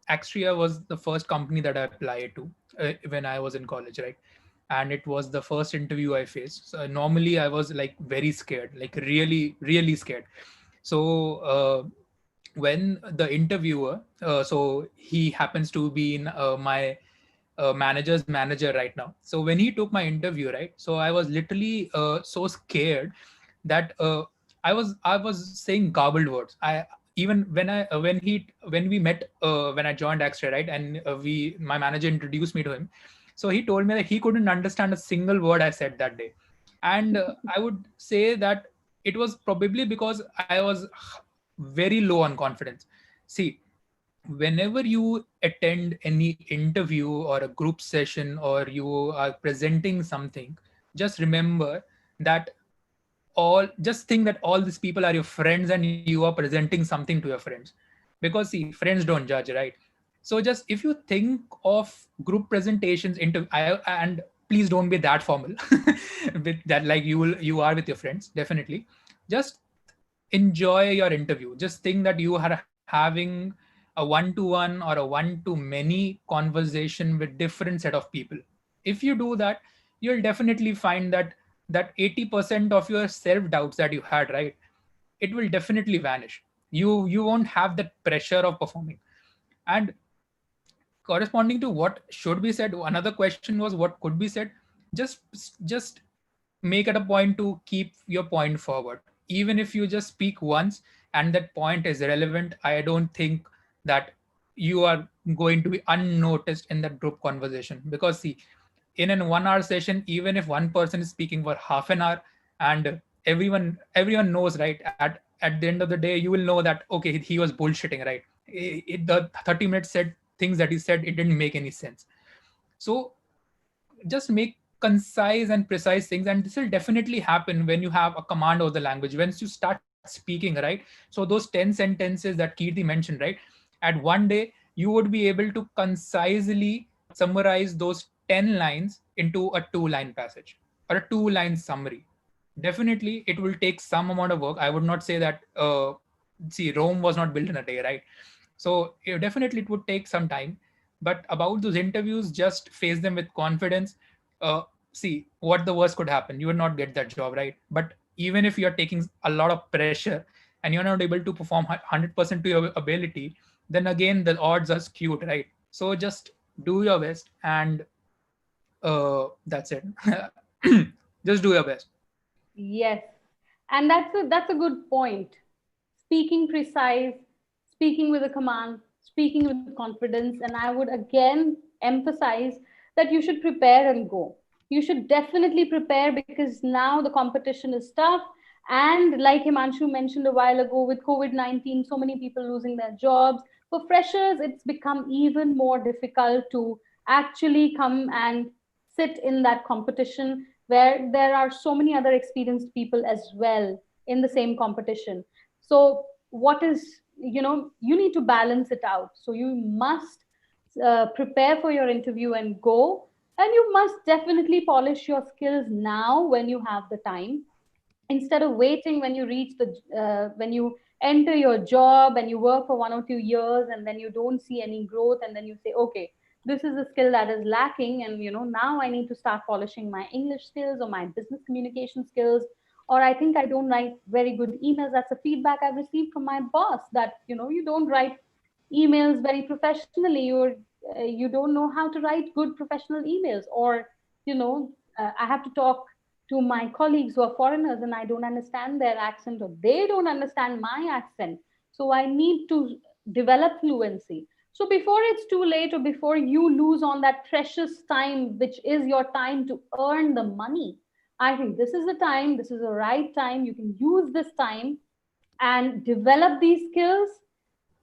Axtria was the first company that I applied to when I was in college, right? And it was the first interview I faced. So normally I was like very scared, like really, really scared. So when the interviewer, so he happens to be in my manager's manager right now. So when he took my interview, right, so I was literally so scared that I was saying garbled words. I even when I when we met, when I joined Extra, right, and we my manager introduced me to him. So he told me that he couldn't understand a single word I said that day. And I would say that it was probably because I was very low on confidence. See, whenever you attend any interview or a group session or you are presenting something, just remember that all just think that all these people are your friends and you are presenting something to your friends. Because see, friends don't judge, right? So just if you think of group presentations into and please don't be that formal with that, like you are with your friends, definitely just enjoy your interview. Just think that you are having a one-to-one or a one-to-many conversation with different set of people. If you do that, you'll definitely find that 80% of your self doubts that you had, right, it will definitely vanish. You won't have that pressure of performing. And corresponding to what should be said, another question was what could be said. Just make it a point to keep your point forward. Even if you just speak once and that point is relevant, I don't think that you are going to be unnoticed in that group conversation. Because see, in an 1 hour session, even if one person is speaking for half an hour, and everyone knows, right, at the end of the day you will know that okay, he was bullshitting, right? The 30 minutes said things that he said, it didn't make any sense. So just make concise and precise things, and this will definitely happen when you have a command over the language. Once you start speaking, right, so those 10 sentences that Kirti mentioned, right, at one day you would be able to concisely summarize those 10 lines into a 2 line passage or a 2 line summary. Definitely it will take some amount of work. I would not say that see, Rome was not built in a day, right? So definitely it would take some time. But about those interviews, just face them with confidence. uh, See, what the worst could happen, you would not get that job, right? But even if you're taking a lot of pressure and you're not able to perform 100% to your ability, then again the odds are skewed, right? So just do your best, and that's it. Just do your best. Yes. And that's a good point. Speaking precise, speaking with a command, speaking with confidence. And I would again emphasize that you should prepare and go. You should definitely prepare because now the competition is tough. And like Himanshu mentioned a while ago, with COVID 19, so many people losing their jobs. For freshers, it's become even more difficult to actually come and sit in that competition where there are so many other experienced people as well in the same competition. So what is, you need to balance it out. So you must prepare for your interview and go, and you must definitely polish your skills now when you have the time, instead of waiting when you reach the when you enter your job and you work for 1 or 2 years and then you don't see any growth, and then you say, okay, this is a skill that is lacking, and now I need to start polishing my English skills or my business communication skills. Or I think I don't write very good emails. That's a feedback I've received from my boss, that you don't write emails very professionally, or you don't know how to write good professional emails. Or I have to talk to my colleagues who are foreigners and I don't understand their accent, or they don't understand my accent. So I need to develop fluency. So before it's too late, or before you lose on that precious time, which is your time to earn the money, I think this is the time, this is the right time. You can use this time and develop these skills,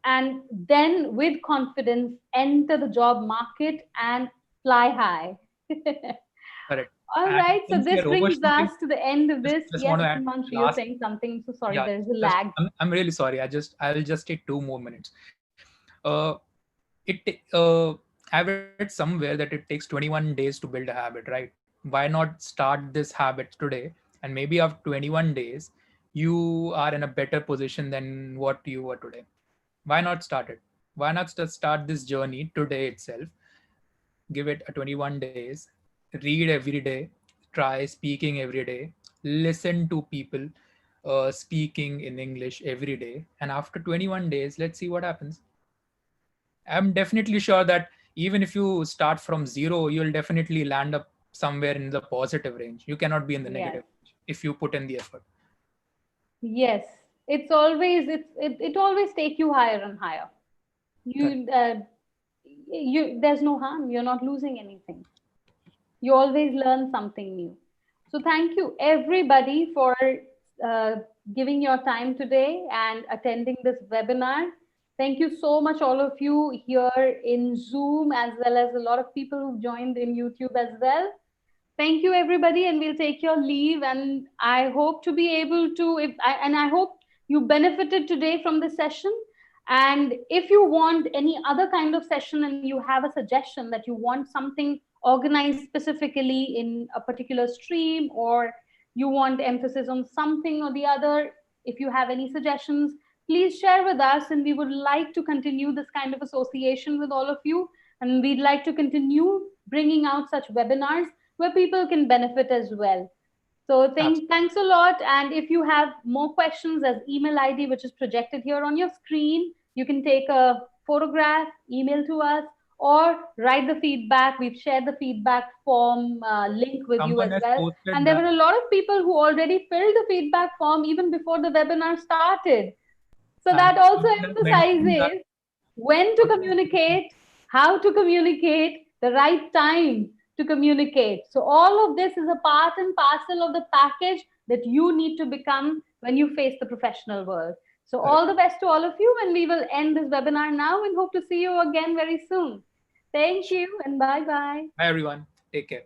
and then with confidence enter the job market and fly high. Correct. All And right, so since we this are brings overshooting, us to the end of just this. just Yes, want to add Himanshu, you're last. saying something. I'm so sorry, Yeah, there is a just lag. I'm really sorry. I'll just take 2 more minutes. Uh, I read somewhere that it takes 21 days to build a habit, right? Why not start this habit today? And maybe after 21 days, you are in a better position than what you were today. Why not start it? Why not start this journey today itself? Give it a 21 days, read every day, try speaking every day, listen to people speaking in English every day, and after 21 days, let's see what happens. I'm definitely sure that even if you start from zero, you'll definitely land up somewhere in the positive range. You cannot be in the Yes. negative range if you put in the effort. Yes, it always take you higher and higher. Correct. You there's no harm. You're not losing anything. You always learn something new. So thank you everybody for uh, giving your time today and attending this webinar. Thank you so much, all of you here in Zoom, as well as a lot of people who've joined in YouTube as well. Thank you, everybody, and we'll take your leave. And I hope to be able to, and I hope you benefited today from this session. And if you want any other kind of session and you have a suggestion that you want something organized specifically in a particular stream, or you want emphasis on something or the other, if you have any suggestions, please share with us. And we would like to continue this kind of association with all of you. And we'd like to continue bringing out such webinars where people can benefit as well. So Absolutely. thanks a lot. And if you have more questions, as email ID, which is projected here on your screen, you can take a photograph, email to us, or write the feedback. We've shared the feedback form link with you Someone as has well. And posted there that. were a lot of people who already filled the feedback form even before the webinar started. So that And also someone has mentioned that. emphasizes when to communicate, how to communicate, the right time to communicate. So all of this is a part and parcel of the package that you need to become when you face the professional world. So Correct. all the best to all of you, and we will end this webinar now and hope to see you again very soon. Thank Sure. you and bye bye. Bye, everyone. Take care.